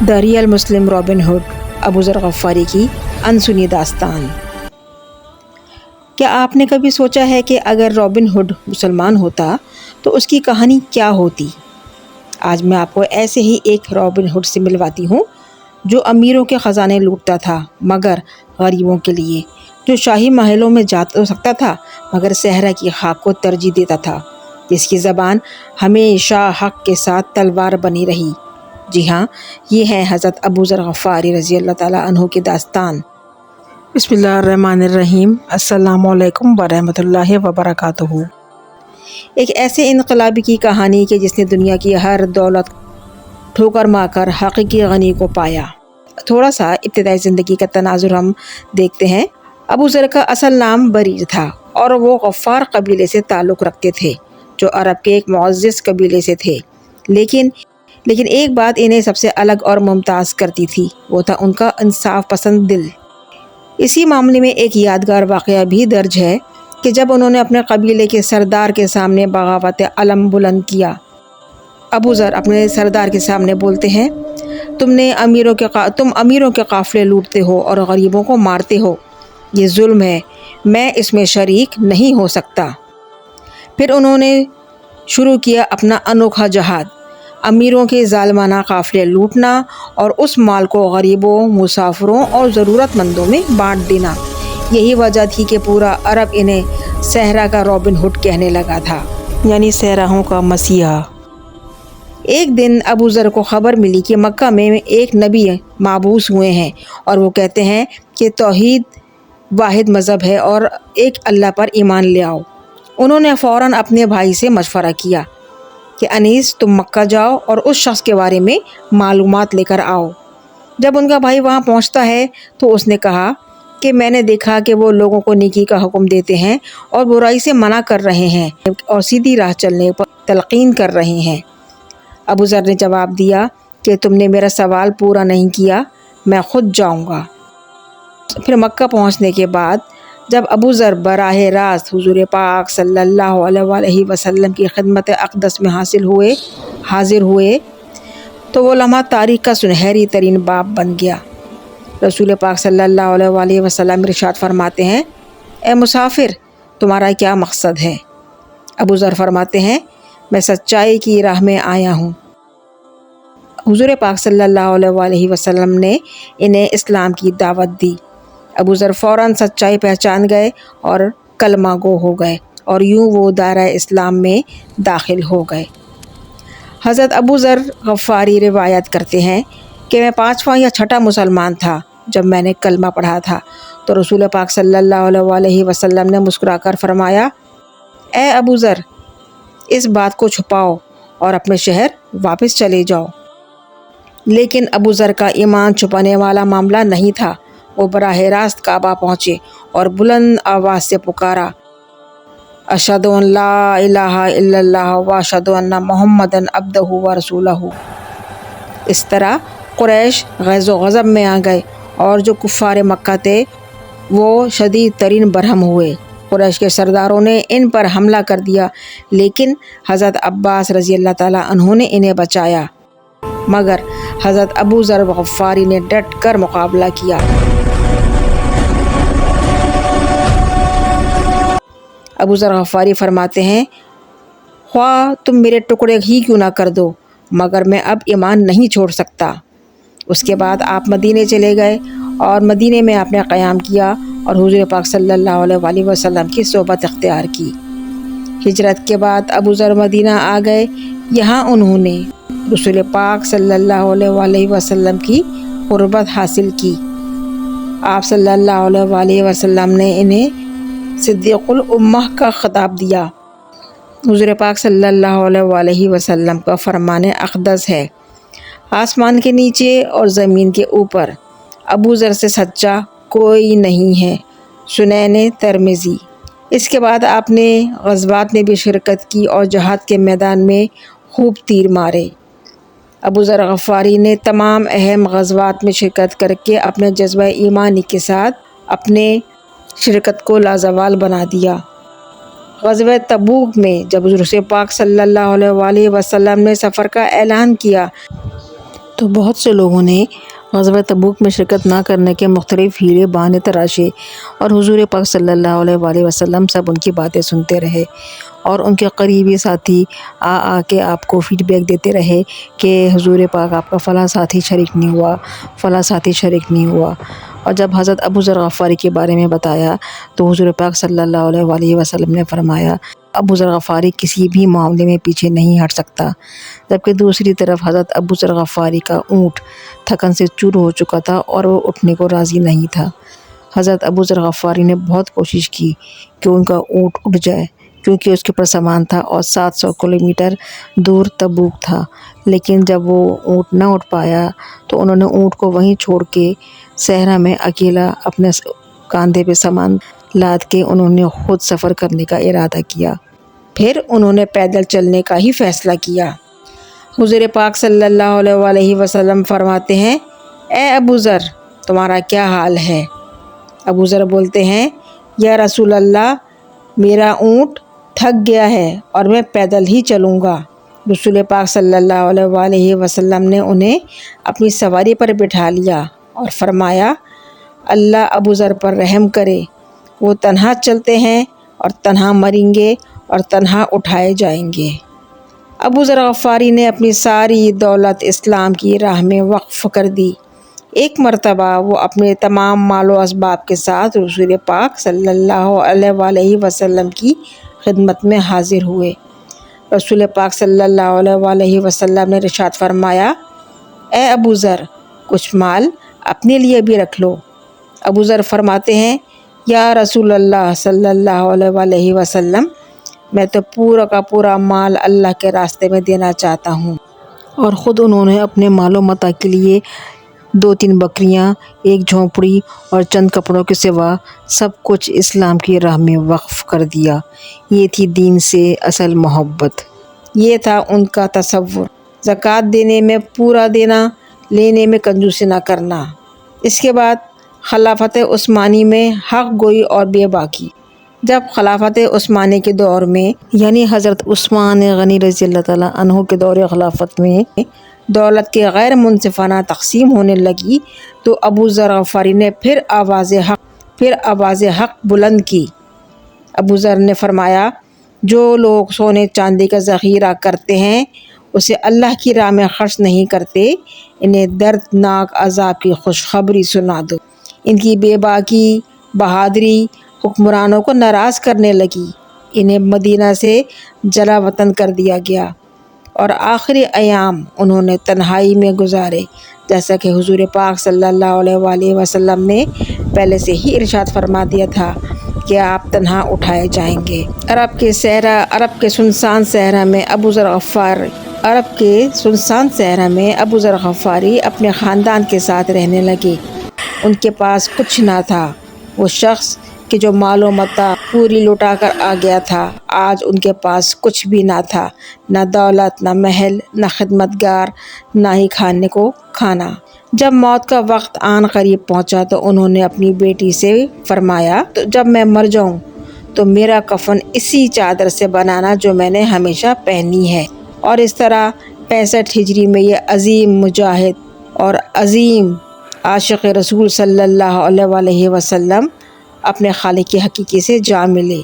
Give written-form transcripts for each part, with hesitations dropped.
دا real Muslim Robin Hood, Abu Zar Ghifari کی انسنی داستان۔ کیا آپ نے کبھی سوچا ہے کہ اگر رابن ہوڈ مسلمان ہوتا تو اس کی کہانی کیا ہوتی؟ آج میں آپ کو ایسے ہی ایک رابن ہوڈ سے ملواتی ہوں جو امیروں کے خزانے لوٹتا تھا مگر غریبوں کے لیے، جو شاہی محلوں میں جا تو سکتا تھا مگر صحرا کی خاک کو ترجیح دیتا تھا، جس کی زبان ہمیشہ حق کے ساتھ تلوار بنی رہی۔ جی ہاں، یہ ہے حضرت ابو ذر غفاری رضی اللہ تعالیٰ عنہ کی داستان۔ بسم اللہ الرحمن الرحیم۔ السلام علیکم ورحمۃ اللہ وبرکاتہ۔ ایک ایسے انقلابی کی کہانی کہ جس نے دنیا کی ہر دولت ٹھوکر مار کر حقیقی غنی کو پایا۔ تھوڑا سا ابتدائی زندگی کا تناظر ہم دیکھتے ہیں۔ ابو ذر کا اصل نام بریر تھا اور وہ غفار قبیلے سے تعلق رکھتے تھے جو عرب کے ایک معزز قبیلے سے تھے، لیکن ایک بات انہیں سب سے الگ اور ممتاز کرتی تھی، وہ تھا ان کا انصاف پسند دل۔ اسی معاملے میں ایک یادگار واقعہ بھی درج ہے کہ جب انہوں نے اپنے قبیلے کے سردار کے سامنے بغاوت علم بلند کیا۔ ابو ذر اپنے سردار کے سامنے بولتے ہیں، تم امیروں کے قافلے لوٹتے ہو اور غریبوں کو مارتے ہو، یہ ظلم ہے، میں اس میں شریک نہیں ہو سکتا۔ پھر انہوں نے شروع کیا اپنا انوکھا جہاد، امیروں کے ظالمانہ قافلے لوٹنا اور اس مال کو غریبوں، مسافروں اور ضرورت مندوں میں بانٹ دینا۔ یہی وجہ تھی کہ پورا عرب انہیں صحرا کا رابن ہوڈ کہنے لگا تھا، یعنی صحراؤں کا مسیحا۔ ایک دن ابو ذر کو خبر ملی کہ مکہ میں ایک نبی مبعوث ہوئے ہیں اور وہ کہتے ہیں کہ توحید واحد مذہب ہے اور ایک اللہ پر ایمان لے آؤ۔ انہوں نے فوراً اپنے بھائی سے مشورہ کیا کہ انیس تم مکہ جاؤ اور اس شخص کے بارے میں معلومات لے کر آؤ۔ جب ان کا بھائی وہاں پہنچتا ہے تو اس نے کہا کہ میں نے دیکھا کہ وہ لوگوں کو نیکی کا حکم دیتے ہیں اور برائی سے منع کر رہے ہیں اور سیدھی راہ چلنے پر تلقین کر رہے ہیں۔ ابو ذر نے جواب دیا کہ تم نے میرا سوال پورا نہیں کیا، میں خود جاؤں گا۔ پھر مکہ پہنچنے کے بعد جب ابو ذر براہ راست حضور پاک صلی اللہ علیہ وسلم کی خدمت اقدس میں حاضر ہوئے تو وہ لمحہ تاریخ کا سنہری ترین باب بن گیا۔ رسول پاک صلی اللہ علیہ وسلم ارشاد فرماتے ہیں، اے مسافر، تمہارا کیا مقصد ہے؟ ابو ذر فرماتے ہیں، میں سچائی کی راہ میں آیا ہوں۔ حضور پاک صلی اللہ علیہ وسلم نے انہیں اسلام کی دعوت دی۔ ابو ذر فوراً سچائی پہچان گئے اور کلمہ گو ہو گئے اور یوں وہ دائرہ اسلام میں داخل ہو گئے۔ حضرت ابو ذر غفاری روایت کرتے ہیں کہ میں 5واں یا 6واں مسلمان تھا جب میں نے کلمہ پڑھا تھا تو رسول پاک صلی اللہ علیہ وسلم نے مسکرا کر فرمایا، اے ابو ذر، اس بات کو چھپاؤ اور اپنے شہر واپس چلے جاؤ۔ لیکن ابو ذر کا ایمان چھپانے والا معاملہ نہیں تھا۔ وہ براہ راست کعبہ پہنچے اور بلند آواز سے پکارا، اشہد ان لا الہ الا اللہ واشہد ان محمدً عبدہ ورسولہ۔ اس طرح قریش غیظ و غضب میں آ گئے اور جو کفار مکہ تھے وہ شدید ترین برہم ہوئے۔ قریش کے سرداروں نے ان پر حملہ کر دیا، لیکن حضرت عباس رضی اللہ تعالیٰ عنہ نے انہیں بچایا، مگر حضرت ابو ذر غفاری نے ڈٹ کر مقابلہ کیا۔ ابو ذر غفاری فرماتے ہیں، خواہ تم میرے ٹکڑے ہی کیوں نہ کر دو مگر میں اب ایمان نہیں چھوڑ سکتا۔ اس کے بعد آپ مدینے چلے گئے اور مدینے میں آپ نے قیام کیا اور حضور پاک صلی اللہ علیہ وسلم کی صحبت اختیار کی۔ ہجرت کے بعد ابو ذر مدینہ آ گئے۔ یہاں انہوں نے رسول پاک صلی اللہ علیہ وسلم کی قربت حاصل کی۔ آپ صلی اللہ علیہ وسلم نے انہیں صدیق الامہ کا خطاب دیا۔ حضور پاک صلی اللہ علیہ وسلم کا فرمان اقدس ہے، آسمان کے نیچے اور زمین کے اوپر ابو ذر سے سچا کوئی نہیں ہے۔ سنن ترمذی۔ اس کے بعد آپ نے غزوات میں بھی شرکت کی اور جہاد کے میدان میں خوب تیر مارے۔ ابو ذر غفاری نے تمام اہم غزوات میں شرکت کر کے اپنے جذبہ ایمانی کے ساتھ اپنے شرکت کو لازوال بنا دیا۔ غزوہ تبوک میں جب رسول پاک صلی اللہ علیہ وسلم نے سفر کا اعلان کیا تو بہت سے لوگوں نے غزوہ تبوک میں شرکت نہ کرنے کے مختلف ہیلے بہانے تراشے اور حضور پاک صلی اللہ علیہ وآلہ وسلم سب ان کی باتیں سنتے رہے، اور ان کے قریبی ساتھی آ کے آپ کو فیڈ بیک دیتے رہے کہ حضور پاک آپ کا فلاں ساتھی شریک نہیں ہوا، فلاں ساتھی شریک نہیں ہوا۔ اور جب حضرت ابو ذر غفاری کے بارے میں بتایا تو حضور پاک صلی اللہ علیہ وآلہ وسلم نے فرمایا ابو ذر غفاری کسی بھی معاملے میں پیچھے نہیں ہٹ سکتا، جبکہ دوسری طرف حضرت ابو ذر غفاری کا اونٹ تھکن سے چور ہو چکا تھا اور وہ اٹھنے کو راضی نہیں تھا۔ حضرت ابو ذر غفاری نے بہت کوشش کی کہ ان کا اونٹ اٹھ جائے، کیونکہ اس کے اوپر سامان تھا اور 700 کلومیٹر دور تبوک تھا، لیکن جب وہ اونٹ نہ اٹھ پایا تو انہوں نے اونٹ کو وہیں چھوڑ کے صحرا میں اکیلا اپنے کاندھے پہ سامان لاد کے انہوں نے خود سفر کرنے کا ارادہ کیا۔ پھر انہوں نے پیدل چلنے کا ہی فیصلہ کیا۔ حضور پاک صلی اللہ علیہ وآلہ وسلم فرماتے ہیں، اے ابو ذر تمہارا کیا حال ہے؟ ابو ذر بولتے ہیں، یا رسول اللہ میرا اونٹ تھک گیا ہے اور میں پیدل ہی چلوں گا۔ رسول پاک صلی اللہ علیہ وآلہ وسلم نے انہیں اپنی سواری پر بٹھا لیا اور فرمایا، اللہ ابو ذر پر رحم کرے، وہ تنہا چلتے ہیں اور تنہا مریں گے اور تنہا اٹھائے جائیں گے۔ ابو ذر غفاری نے اپنی ساری دولت اسلام کی راہ میں وقف کر دی۔ ایک مرتبہ وہ اپنے تمام مال و اسباب کے ساتھ رسول پاک صلی اللہ علیہ وآلہ وسلم کی خدمت میں حاضر ہوئے۔ رسول پاک صلی اللہ علیہ وآلہ وسلم نے ارشاد فرمایا، اے ابو ذر کچھ مال اپنے لیے بھی رکھ لو۔ ابو ذر فرماتے ہیں، یا رسول اللہ صلی اللہ علیہ وآلہ وسلم میں تو پورا کا پورا مال اللہ کے راستے میں دینا چاہتا ہوں۔ اور خود انہوں نے اپنے مال و متاع کے لیے 2-3 بکریاں، ایک جھونپڑی اور چند کپڑوں کے سوا سب کچھ اسلام کی راہ میں وقف کر دیا۔ یہ تھی دین سے اصل محبت، یہ تھا ان کا تصور۔ زکوٰۃ دینے میں پورا دینا، لینے میں کنجوسی نہ کرنا۔ اس کے بعد خلافت عثمانی میں حق گوئی اور بے باکی۔ جب خلافت عثمانی کے دور میں یعنی حضرت عثمان غنی رضی اللہ تعالیٰ عنہ کے دور خلافت میں دولت کے غیر منصفانہ تقسیم ہونے لگی تو ابو ذر غفاری نے پھر آواز حق بلند کی۔ ابو ذر نے فرمایا، جو لوگ سونے چاندی کا ذخیرہ کرتے ہیں اسے اللہ کی راہ میں خرچ نہیں کرتے، انہیں دردناک عذاب کی خوشخبری سنا دو۔ ان کی بے باکی بہادری حکمرانوں کو ناراض کرنے لگی، انہیں مدینہ سے جلا وطن کر دیا گیا اور آخری ایام انہوں نے تنہائی میں گزارے، جیسا کہ حضور پاک صلی اللہ علیہ وآلہ وسلم نے پہلے سے ہی ارشاد فرما دیا تھا کہ آپ تنہا اٹھائے جائیں گے۔ عرب کے سنسان صحرا میں ابو ذر غفاری اپنے خاندان کے ساتھ رہنے لگے۔ ان کے پاس کچھ نہ تھا۔ وہ شخص کہ جو مال و متاع پوری لٹا کر آ گیا تھا، آج ان کے پاس کچھ بھی نہ تھا، نہ دولت، نہ محل، نہ خدمتگار، نہ ہی کھانے کو کھانا۔ جب موت کا وقت آن قریب پہنچا تو انہوں نے اپنی بیٹی سے فرمایا، تو جب میں مر جاؤں تو میرا کفن اسی چادر سے بنانا جو میں نے ہمیشہ پہنی ہے۔ اور اس طرح 65 ہجری میں یہ عظیم مجاہد اور عظیم عاشق رسول صلی اللہ علیہ وآلہ وسلم اپنے خالق کی حقیقی سے جا ملے۔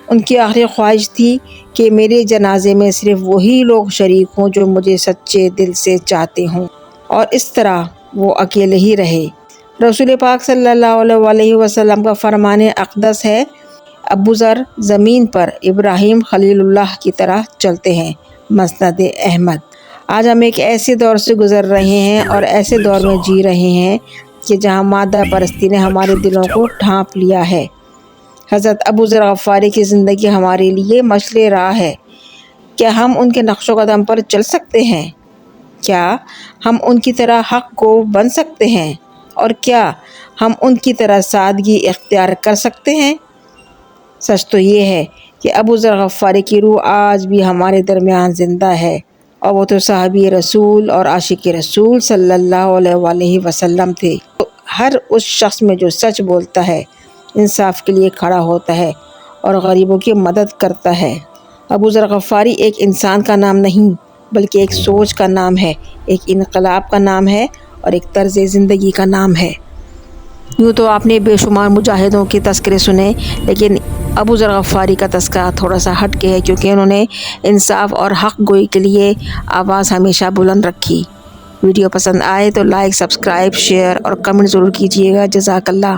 ان کی آخری خواہش تھی کہ میرے جنازے میں صرف وہی لوگ شریک ہوں جو مجھے سچے دل سے چاہتے ہوں، اور اس طرح وہ اکیلے ہی رہے۔ رسول پاک صلی اللہ علیہ وآلہ وسلم کا فرمان اقدس ہے، ابو ذر زمین پر ابراہیم خلیل اللہ کی طرح چلتے ہیں۔ مسند احمد۔ آج ہم ایک ایسے دور سے گزر رہے ہیں اور ایسے دور میں جی رہے ہیں کہ جہاں مادہ پرستی نے ہمارے دلوں کو ڈھانپ لیا ہے۔ حضرت ابو ذر غفاری کی زندگی ہمارے لیے مشعل راہ ہے۔ کیا ہم ان کے نقش و قدم پر چل سکتے ہیں؟ کیا ہم ان کی طرح حق کو بن سکتے ہیں؟ اور کیا ہم ان کی طرح سادگی اختیار کر سکتے ہیں؟ سچ تو یہ ہے کہ ابو ذر غفاری کی روح آج بھی ہمارے درمیان زندہ ہے، اور وہ تو صحابی رسول اور عاشق رسول صلی اللہ علیہ وآلہ وسلم تھے۔ ہر اس شخص میں جو سچ بولتا ہے، انصاف کے لیے کھڑا ہوتا ہے اور غریبوں کی مدد کرتا ہے۔ ابو ذر غفاری ایک انسان کا نام نہیں بلکہ ایک سوچ کا نام ہے، ایک انقلاب کا نام ہے اور ایک طرز زندگی کا نام ہے۔ یوں تو آپ نے بے شمار مجاہدوں کے تذکرے سنے، لیکن ابو ذر غفاری کا تذکرہ تھوڑا سا ہٹ کے ہے، کیونکہ انہوں نے انصاف اور حق گوئی کے لیے آواز ہمیشہ بلند رکھی۔ ویڈیو پسند آئے تو لائک، سبسکرائب، شیئر اور کمنٹ ضرور کیجیے گا۔ جزاک اللہ۔